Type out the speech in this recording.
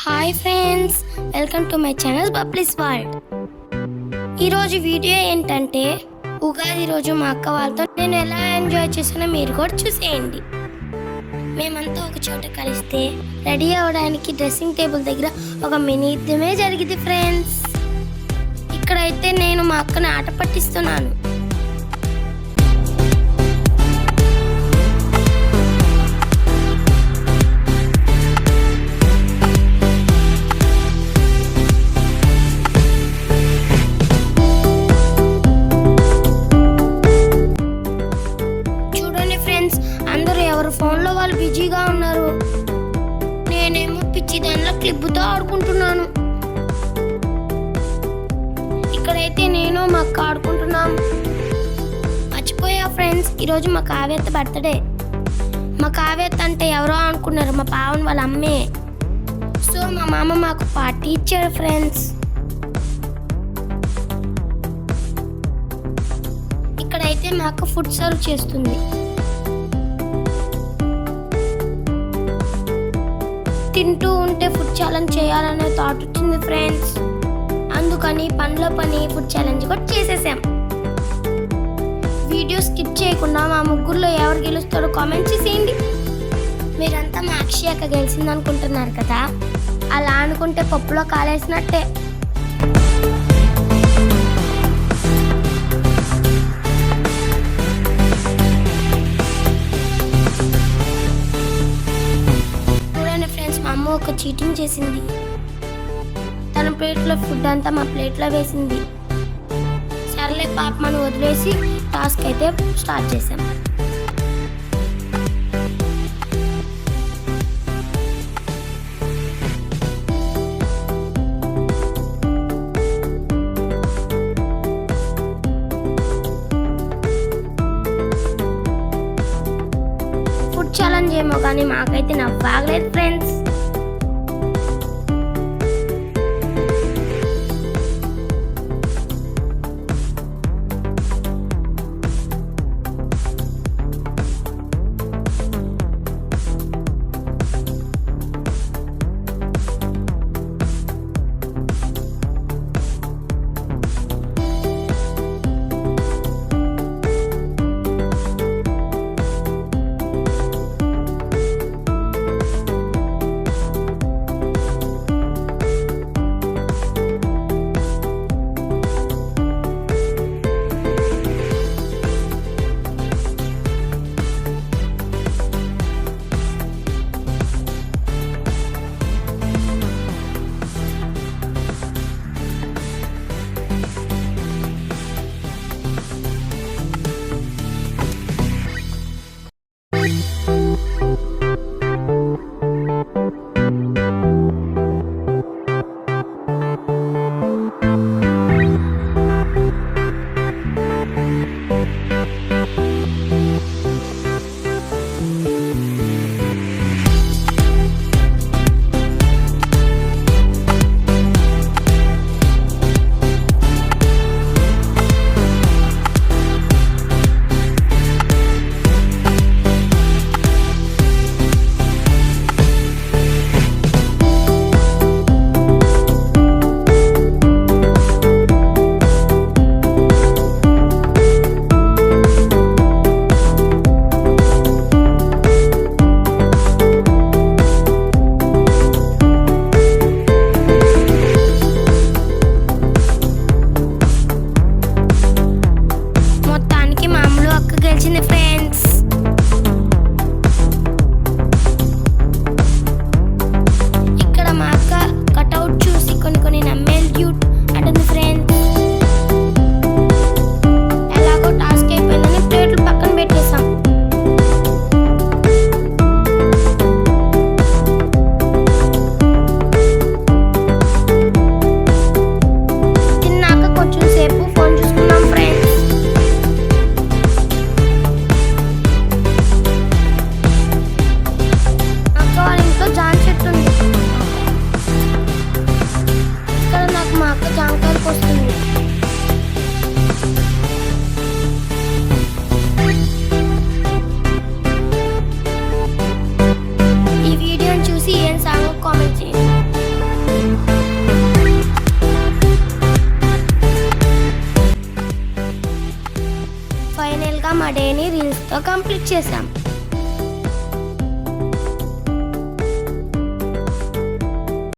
Hi friends, welcome to my channel Bubbly's world. ఈరోజు వీడియో ఏంటంటే ఉగాది రోజు మా అక్క వాళ్ళతో నేను ఎలా ఎంజాయ్ చేసానో మీరు కూడా చూసేయండి. మేమంతా ఒక చోట కలిస్తే రెడీ అవ్వడానికి డ్రెస్సింగ్ టేబుల్ దగ్గర ఒక మినీ యుద్ధమే జరిగింది ఫ్రెండ్స్. ఇక్కడైతే నేను మా అక్కని ఆట పట్టిస్తున్నాను. అందరూ ఎవరు ఫోన్లో వాళ్ళు బిజీగా ఉన్నారు. నేనేమో పిచ్చి దానిలో క్లిప్తో ఆడుకుంటున్నాను. ఇక్కడైతే నేను మా అక్క ఆడుకుంటున్నాం. మర్చిపోయా ఫ్రెండ్స్, ఈరోజు మా కావ్యత బర్త్డే. మా కావ్యత అంటే ఎవరో అనుకున్నారు, మా పావన్ వాళ్ళ అమ్మే. సో మా మామ మాకు పార్టీ ఇచ్చాడు ఫ్రెండ్స్. ఇక్కడైతే మా అక్క ఫుడ్ సర్వ్ చేస్తుంది. తింటూ ఉంటే ఫుడ్ ఛాలెంజ్ చేయాలనే థాట్ వచ్చింది ఫ్రెండ్స్. అందుకని పనిలో పని ఫుడ్ ఛాలెంజ్ కూడా చేసేసాం. వీడియో స్కిప్ చేయకుండా మా ముగ్గురులో ఎవరు గెలుస్తారో కామెంట్ చేసేయండి. మీరంతా మా అక్షయక్క గెలిచింది అనుకుంటున్నారు కదా, అలా అనుకుంటే పప్పులో కాలేసినట్టే. మా అమ్మ ఒక చీటింగ్ చేసింది. తన ప్లేట్లో ఫుడ్ అంతా మా ప్లేట్లో వేసింది. సర్లే పాప మనం వదిలేసి టాస్క్ అయితే స్టార్ట్ చేసాం. ఫుడ్ ఛాలెంజ్ ఏమో కానీ మాకైతే నవ్వాగలేదు ఫ్రెండ్స్. ఫైనల్గా మా డేని రీల్స్తో కంప్లీట్ చేసాం.